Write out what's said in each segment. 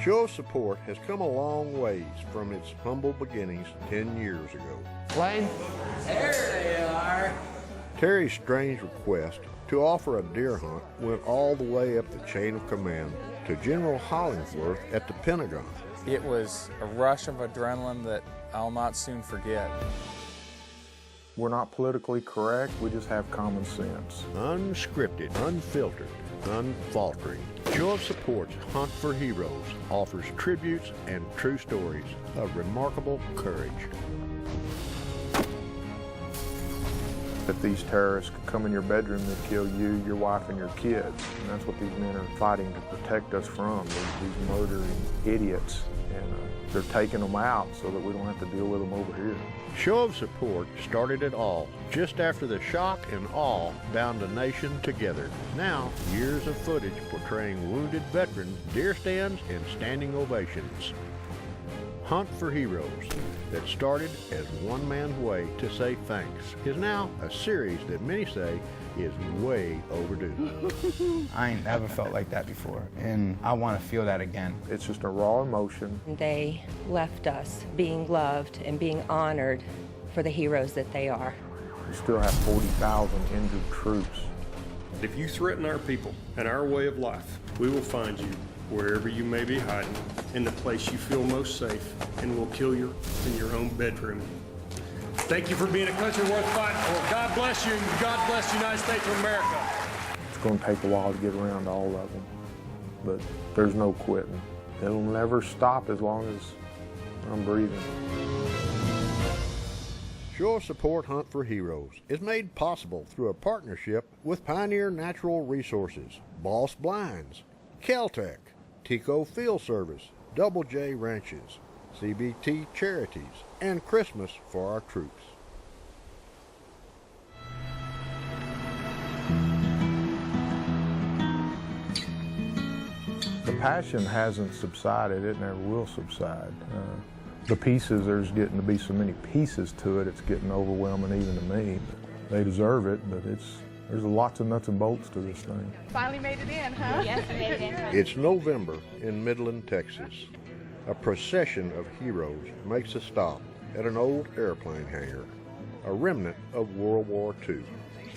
Show of Support has come a long ways from its humble beginnings 10 years ago. Lane? There they are. Terry's strange request to offer a deer hunt went all the way up the chain of command to General Hollingsworth at the Pentagon. It was a rush of adrenaline that I'll not soon forget. We're not politically correct, we just have common sense. Unscripted, unfiltered, unfaltering. Show of Support's Hunt for Heroes offers tributes and true stories of remarkable courage. If these terrorists could come in your bedroom, they'd kill you, your wife, and your kids. And that's what these men are fighting to protect us from, these murdering idiots. And they're taking them out so that we don't have to deal with them over here. Show of Support started it all just after the shock and awe bound a nation together. Now, years of footage portraying wounded veterans, deer stands, and standing ovations. Hunt for Heroes, that started as one man's way to say thanks, is now a series that many say is way overdue. I ain't never felt like that before, and I want to feel that again. It's just a raw emotion. They left us being loved and being honored for the heroes that they are. We still have 40,000 injured troops. If you threaten our people and our way of life, we will find you wherever you may be hiding, in the place you feel most safe, and we'll kill you in your own bedroom. Thank you for being a country worth fighting for. God bless you, and God bless the United States of America. It's going to take a while to get around to all of them, but there's no quitting. It'll never stop as long as I'm breathing. Show of Support Hunt for Heroes is made possible through a partnership with Pioneer Natural Resources, Boss Blinds, Keltec, Tico Field Service, Double J Ranches, CBT Charities, and Christmas for our troops. The passion hasn't subsided. It never will subside. The pieces, there's getting to be so many pieces to it, it's getting overwhelming even to me. They deserve it, but there's lots of nuts and bolts to this thing. Finally made it in, huh? Yes, we made it in. It's November in Midland, Texas. A procession of heroes makes a stop at an old airplane hangar, a remnant of World War II.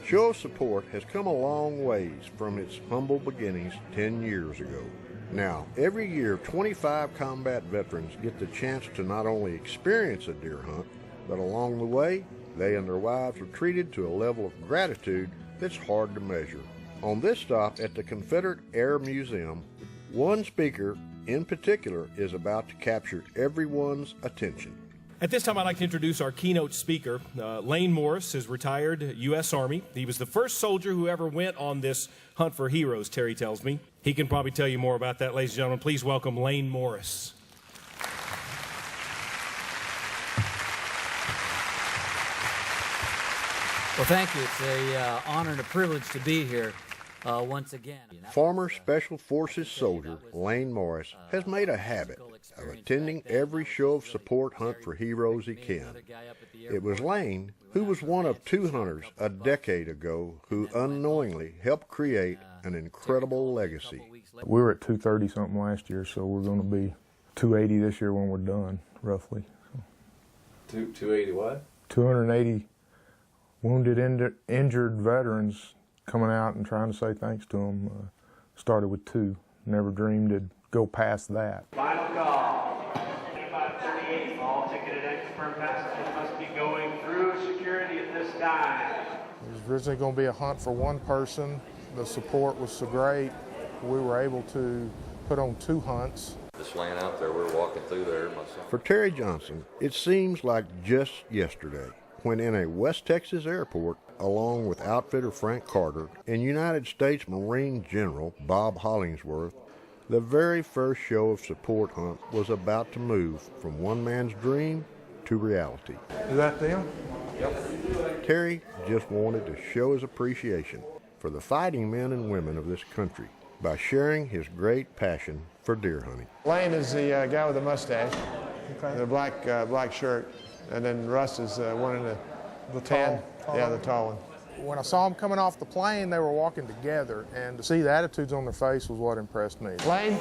Show of Support has come a long ways from its humble beginnings 10 years ago. Now, every year, 25 combat veterans get the chance to not only experience a deer hunt, but along the way, they and their wives are treated to a level of gratitude that's hard to measure. On this stop at the Confederate Air Museum, one speaker in particular is about to capture everyone's attention. At this time, I'd like to introduce our keynote speaker. Lane Morris is retired U.S. Army. He was the first soldier who ever went on this Hunt for Heroes, Terry tells me. He can probably tell you more about that, ladies and gentlemen. Please welcome Lane Morris. Well, thank you. It's an honor and a privilege to be here once again. Former Special Forces soldier Lane Morris has made a habit of attending every Show of Support Hunt for Heroes he can. It was Lane who was one of 2 hunters a decade ago who unknowingly helped create an incredible legacy. We were at 230-something last year, so we're going to be 280 this year when we're done, roughly. 280 what? 280 wounded, injured veterans coming out and trying to say thanks to them. Started with 2. Never dreamed it'd go past that. Final call. 2538. All ticketed and confirmed passengers must be going through security at this time. It was originally going to be a hunt for one person. The support was so great, we were able to put on 2 hunts. Just laying out there, we were walking through there. For Terry Johnson, it seems like just yesterday when in a West Texas airport, along with outfitter Frank Carter and United States Marine General Bob Hollingsworth, the very first Show of Support hunt was about to move from one man's dream to reality. Is that them? Yep. Terry just wanted to show his appreciation for the fighting men and women of this country by sharing his great passion for deer hunting. Lane is the guy with the mustache, the black shirt, and then Russ is one in the tan. Yeah, the tall one. When I saw them coming off the plane, they were walking together, and to see the attitudes on their face was what impressed me. Lane?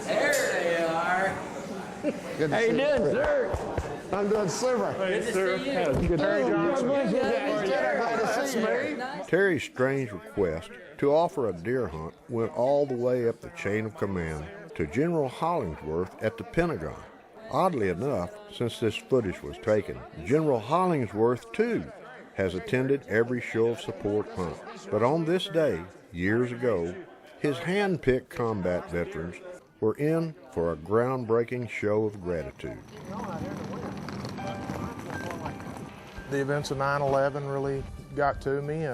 There they are. Good to How you see doing, sir? I'm doing super. Good to see you. Good Terry Johnson. That's me. Terry's strange request to offer a deer hunt went all the way up the chain of command to General Hollingsworth at the Pentagon. Oddly enough, since this footage was taken, General Hollingsworth, too, has attended every show of support hunt. But on this day, years ago, his hand-picked combat veterans were in for a groundbreaking show of gratitude. The events of 9/11 really got to me.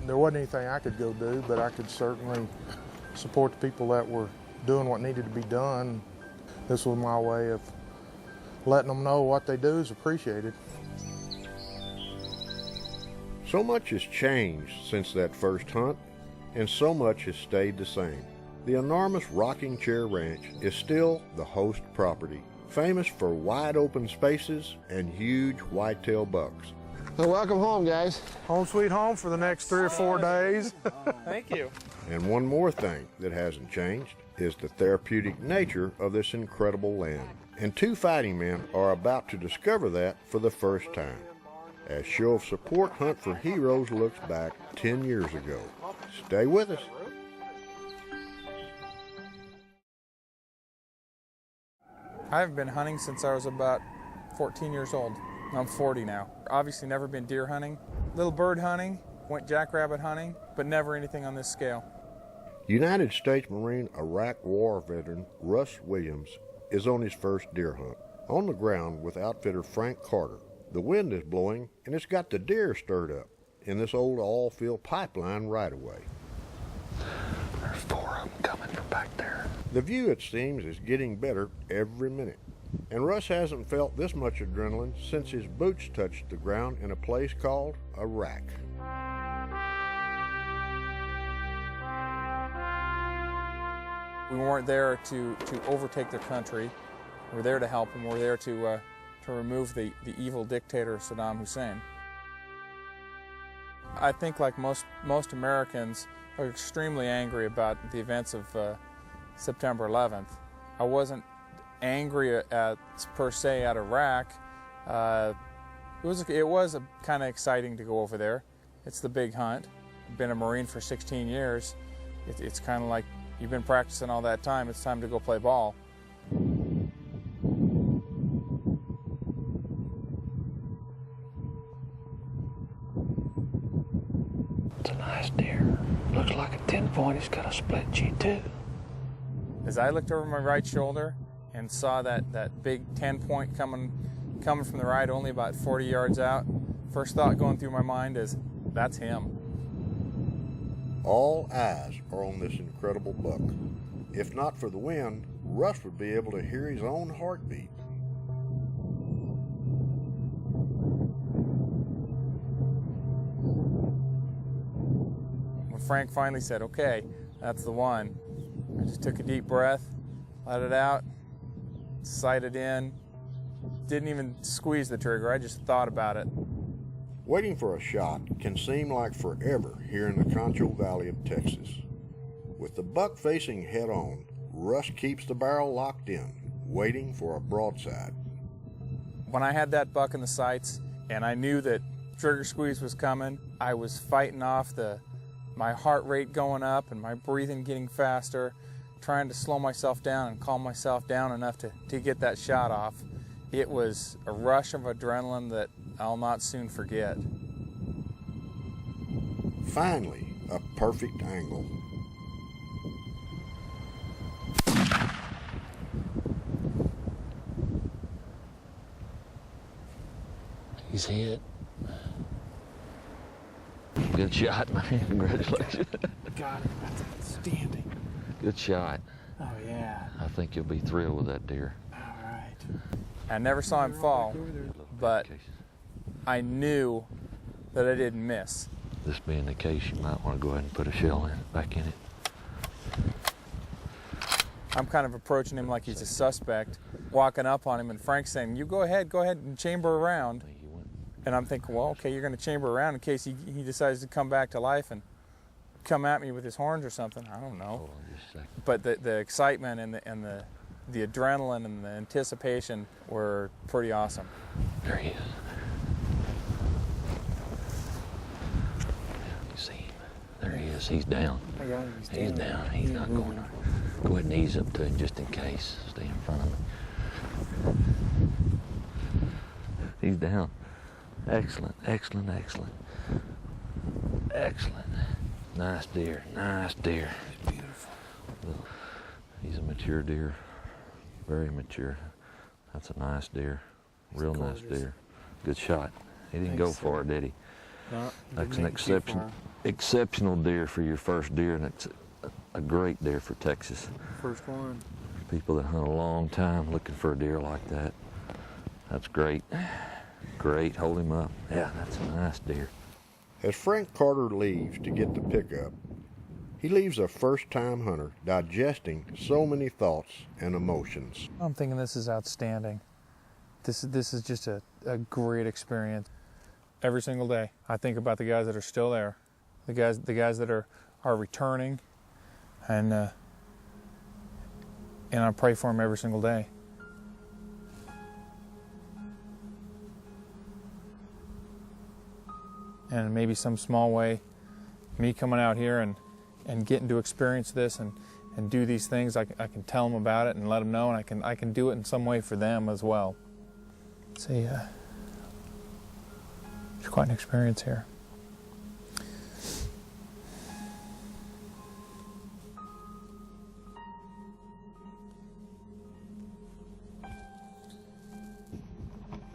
There wasn't anything I could go do, but I could certainly support the people that were doing what needed to be done. This was my way of letting them know what they do is appreciated. So much has changed since that first hunt, and so much has stayed the same. The enormous Rocking Chair Ranch is still the host property, famous for wide open spaces and huge whitetail bucks. So welcome home, guys. Home sweet home for the next 3 or 4 days. Thank you. And one more thing that hasn't changed is the therapeutic nature of this incredible land. And two fighting men are about to discover that for the first time, as Show of Support Hunt for Heroes looks back 10 years ago. Stay with us. I've been hunting since I was about 14 years old. I'm 40 now. Obviously never been deer hunting. Little bird hunting, went jackrabbit hunting, but never anything on this scale. United States Marine Iraq War veteran Russ Williams is on his first deer hunt, on the ground with outfitter Frank Carter. The wind is blowing, and it's got the deer stirred up in this old oil-field pipeline right-of-way. There's 4 of them coming from back there. The view, it seems, is getting better every minute, and Russ hasn't felt this much adrenaline since his boots touched the ground in a place called Iraq. We weren't there to overtake their country. We're there to help them. We're there to remove the evil dictator Saddam Hussein. I think, like most Americans, are extremely angry about the events of September 11th. I wasn't angry per se at Iraq. It was kind of exciting to go over there. It's the big hunt. I've been a Marine for 16 years. It's kind of like you've been practicing all that time. It's time to go play ball. It's a nice deer. Looks like a 10-point. He's got a split G2. As I looked over my right shoulder and saw that big 10-point coming from the right, only about 40 yards out, first thought going through my mind is, that's him. All eyes are on this incredible buck. If not for the wind, Russ would be able to hear his own heartbeat. When Frank finally said, okay, that's the one, I just took a deep breath, let it out, sighted in, didn't even squeeze the trigger, I just thought about it. Waiting for a shot can seem like forever here in the Concho Valley of Texas. With the buck facing head on, Russ keeps the barrel locked in, waiting for a broadside. When I had that buck in the sights and I knew that trigger squeeze was coming, I was fighting off my heart rate going up and my breathing getting faster, trying to slow myself down and calm myself down enough to get that shot off. It was a rush of adrenaline that I'll not soon forget. Finally, a perfect angle. He's hit. Good shot, man. Congratulations. Got it. That's outstanding. Good shot. Oh, yeah. I think you'll be thrilled with that deer. All right. I never saw him fall, but I knew that I didn't miss. This being the case, you might want to go ahead and put a shell back in it. I'm kind of approaching him like he's a suspect, walking up on him, and Frank's saying, you go ahead and chamber around. And I'm thinking, well, okay, you're going to chamber around in case he decides to come back to life and come at me with his horns or something. I don't know. Hold on just a second. But the excitement and the adrenaline and the anticipation were pretty awesome. There he is. You see him? There he is. He's down. He's down. He's not going on. Go ahead and ease up to him just in case. Stay in front of me. He's down. Excellent, excellent, excellent. Excellent. Nice deer, nice deer. Beautiful. He's a mature deer. Very mature. That's a nice deer. Real nice deer. Good shot. He didn't go for it, did he? No, That's an exceptional deer for your first deer, and it's a great deer for Texas. First one. People that hunt a long time looking for a deer like that. That's great. Great. Hold him up. Yeah, that's a nice deer. As Frank Carter leaves to get the pickup, he leaves a first-time hunter digesting so many thoughts and emotions. I'm thinking this is outstanding. This is just a great experience. Every single day, I think about the guys that are still there, the guys that are returning, and I pray for them every single day. And maybe some small way, me coming out here and getting to experience this and do these things, I can tell them about it and let them know, and I can do it in some way for them as well. It's quite an experience here.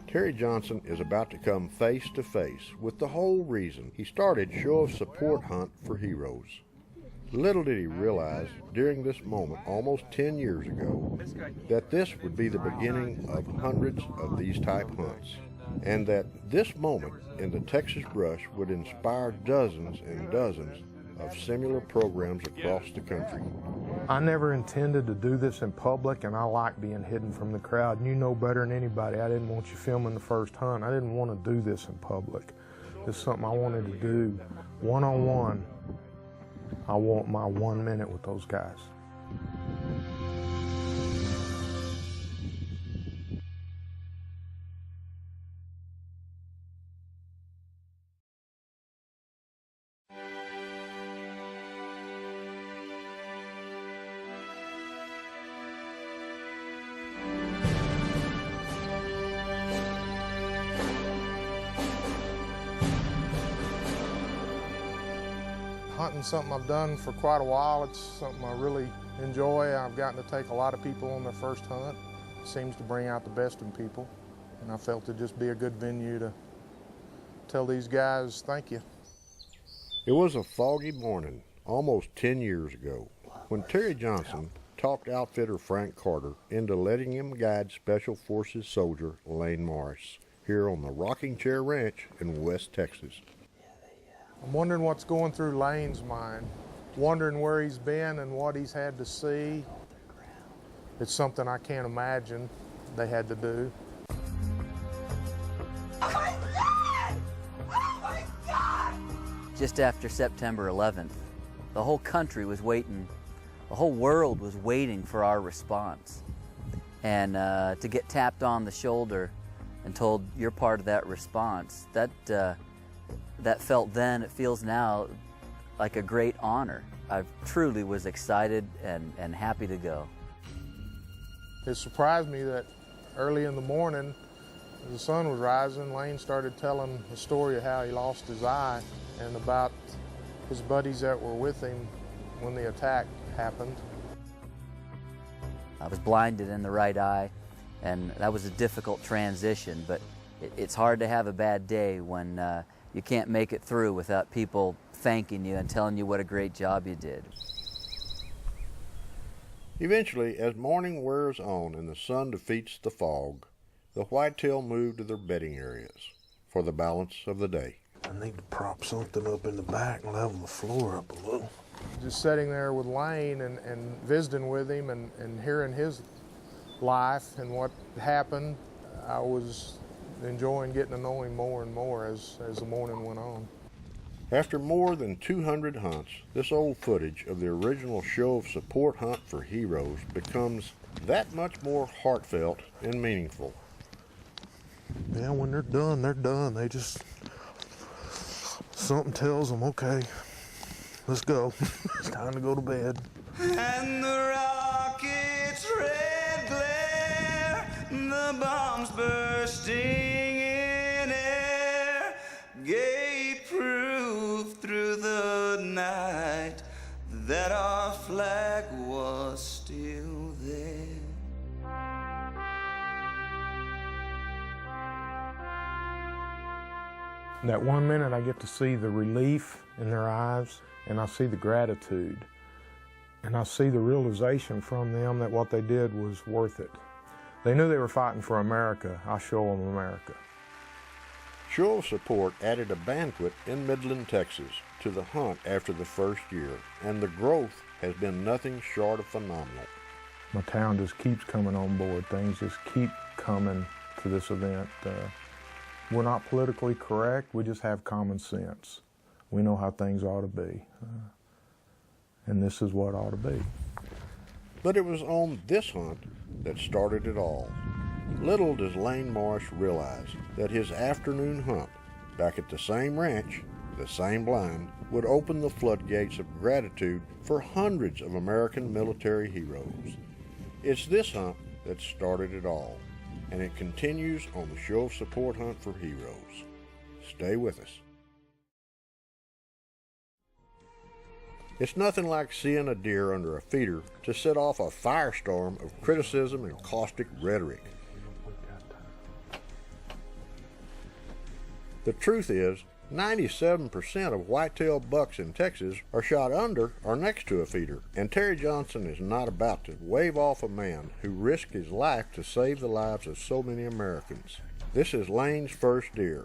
Terry Johnson is about to come face to face with the whole reason he started Show of Support Hunt for Heroes. Little did he realize during this moment almost 10 years ago that this would be the beginning of hundreds of these type hunts, and that this moment in the Texas brush would inspire dozens and dozens of similar programs across the country. I never intended to do this in public, and I like being hidden from the crowd. And you know better than anybody, I didn't want you filming the first hunt. I didn't want to do this in public. It's something I wanted to do one-on-one. I want my 1 minute with those guys. Hunting's something I've done for quite a while. It's something I really enjoy. I've gotten to take a lot of people on their first hunt. It seems to bring out the best in people, and I felt it'd just be a good venue to tell these guys thank you. It was a foggy morning almost 10 years ago when Terry Johnson talked outfitter Frank Carter into letting him guide Special Forces soldier Lane Morris here on the Rocking Chair Ranch in West Texas. I'm wondering what's going through Lane's mind, wondering where he's been and what he's had to see. It's something I can't imagine they had to do. Oh my God! Oh my God! Just after September 11th, the whole country was waiting, the whole world was waiting for our response. And to get tapped on the shoulder and told you're part of that response, that felt then, it feels now like a great honor. I truly was excited and happy to go. It surprised me that early in the morning, as the sun was rising, Lane started telling the story of how he lost his eye and about his buddies that were with him when the attack happened. I was blinded in the right eye, and that was a difficult transition, but it's hard to have a bad day when you can't make it through without people thanking you and telling you what a great job you did. Eventually, as morning wears on and the sun defeats the fog, the whitetail move to their bedding areas for the balance of the day. I need to prop something up in the back and level the floor up a little. Just sitting there with Lane and visiting with him and hearing his life and what happened, I was enjoying getting to know him more and more as the morning went on. After more than 200 hunts, this old footage of the original Show of Support Hunt for Heroes becomes that much more heartfelt and meaningful. Yeah, when they're done, they're done. They just, something tells them, okay, let's go. It's time to go to bed. And the rocket's red glare, the bombs bursting in air, gave proof through the night that our flag was still there. That 1 minute I get to see the relief in their eyes, and I see the gratitude, and I see the realization from them that what they did was worth it. They knew they were fighting for America. I show them America. Show of Support added a banquet in Midland, Texas to the hunt after the first year, and the growth has been nothing short of phenomenal. My town just keeps coming on board. Things just keep coming to this event. We're not politically correct, we just have common sense. We know how things ought to be, and this is what ought to be. But it was on this hunt that started it all. Little does Lane Morris realize that his afternoon hunt back at the same ranch, the same blind, would open the floodgates of gratitude for hundreds of American military heroes. It's this hunt that started it all, and it continues on the Show of Support hunt for heroes. Stay with us. It's nothing like seeing a deer under a feeder to set off a firestorm of criticism and caustic rhetoric. The truth is, 97% of white-tailed bucks in Texas are shot under or next to a feeder, and Terry Johnson is not about to wave off a man who risked his life to save the lives of so many Americans. This is Lane's first deer.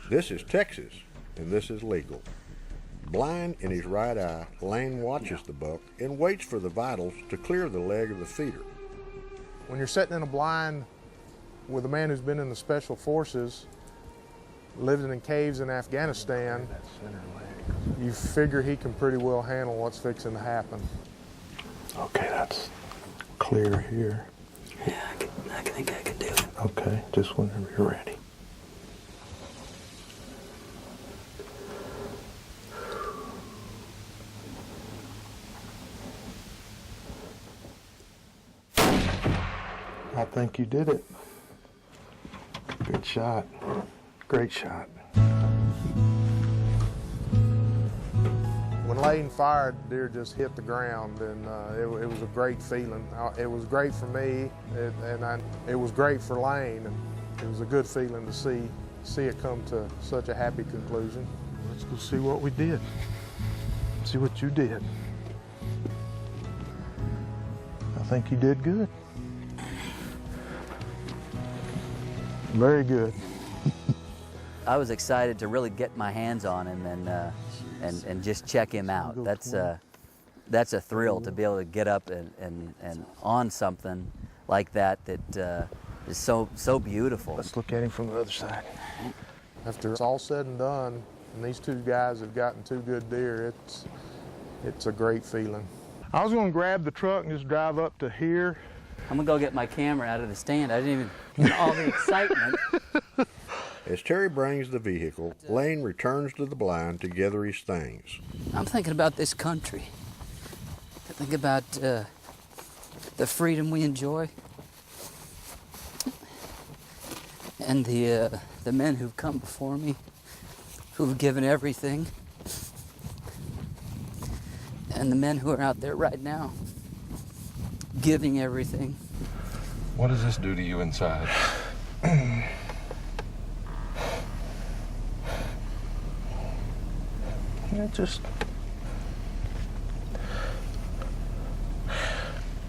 This is Texas, and this is legal. Blind in his right eye, Lane watches the buck and waits for the vitals to clear the leg of the feeder. When you're sitting in a blind with a man who's been in the Special Forces, living in caves in Afghanistan, you figure he can pretty well handle what's fixing to happen. Okay, that's clear here. Yeah, I think I can do it. Okay, just whenever you're ready. I think you did it. Good shot. Great shot. When Lane fired, the deer just hit the ground, and it was a great feeling. It was great for me, it was great for Lane, and it was a good feeling to see it come to such a happy conclusion. Let's go see what we did. See what you did. I think you did good. Very good. I was excited to really get my hands on him and just check him out. That's a thrill to be able to get up and on something like that is so beautiful. Let's look at him from the other side. After it's all said and done, and these two guys have gotten two good deer, it's a great feeling. I was going to grab the truck and just drive up to here. I'm going to go get my camera out of the stand. I didn't even all the excitement. As Terry brings the vehicle, Lane returns to the blind to gather his things. I'm thinking about this country. I think about the freedom we enjoy, and the men who've come before me, who've given everything, and the men who are out there right now, giving everything. What does this do to you inside? It just...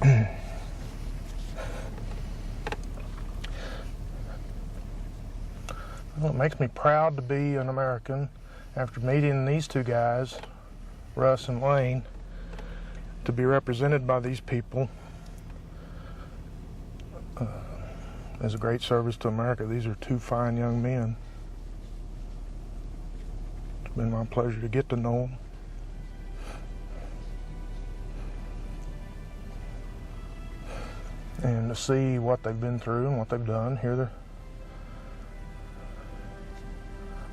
Well, it makes me proud to be an American after meeting these two guys, Russ and Lane, to be represented by these people as a great service to America. These are two fine young men. It's been my pleasure to get to know them. and to see what they've been through and what they've done, hear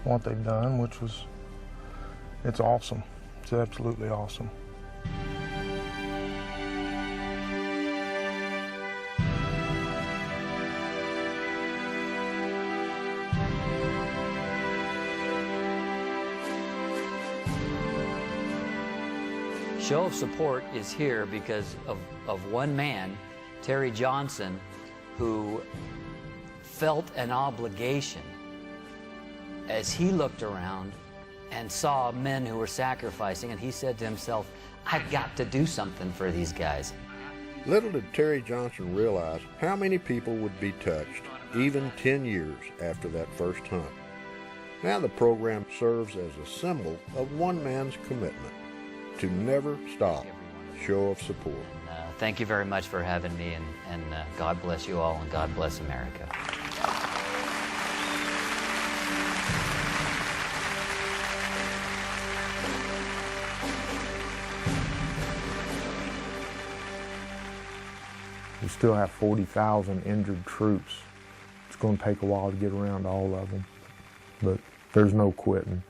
what they've done, which was, it's awesome. It's absolutely awesome. Show of support is here because of one man, Terry Johnson, who felt an obligation as he looked around and saw men who were sacrificing, and he said to himself, I've got to do something for these guys. Little did Terry Johnson realize how many people would be touched even 10 years after that first hunt. Now the program serves as a symbol of one man's commitment to never stop. Show of support. Thank you very much for having me, and God bless you all, and God bless America. We still have 40,000 injured troops. It's going to take a while to get around all of them, but there's no quitting.